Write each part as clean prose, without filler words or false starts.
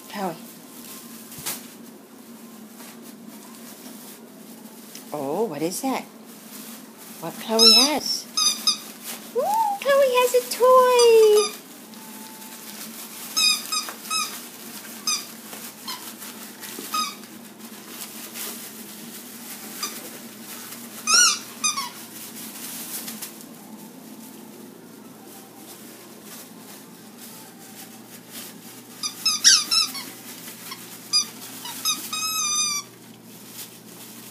Chloe. Oh, what is that? What Chloe has? Chloe has a toy.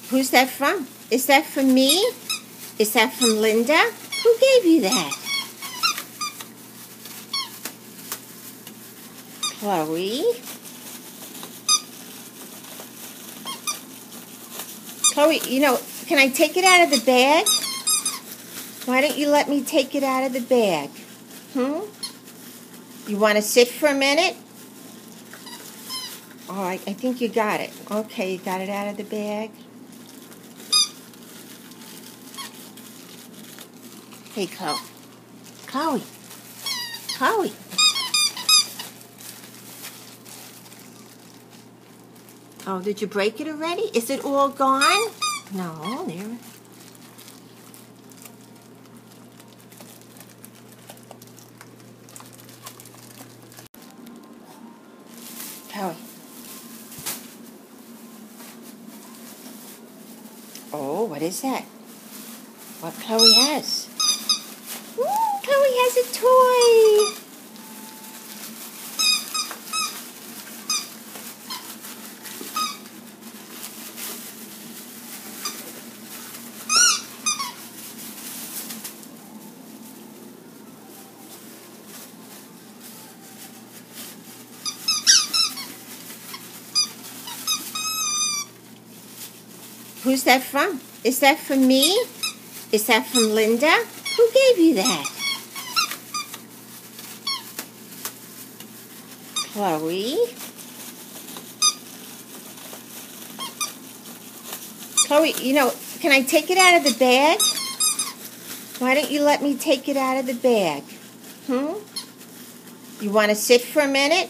Who's that from? Is that from me? Is that from Linda? Who gave you that? Chloe? Chloe, can I take it out of the bag? Why don't you let me take it out of the bag? You want to sit for a minute? Oh, I think you got it. Okay, you got it out of the bag. Hey, Chloe. Chloe. Chloe. Oh, did you break it already? Is it all gone? No, there. Chloe. Oh, what is that? What Chloe has? Chloe has a toy. Who's that from? Is that from me? Is that from Linda? Who gave you that? Chloe? Chloe, can I take it out of the bag? Why don't you let me take it out of the bag? You want to sit for a minute?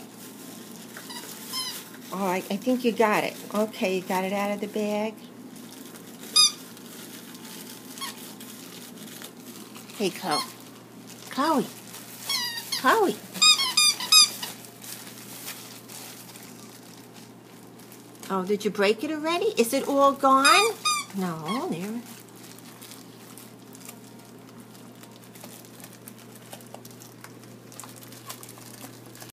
Oh, I think you got it. Okay, you got it out of the bag. Hey, Chloe. Chloe. Chloe. Oh, did you break it already? Is it all gone? No, there.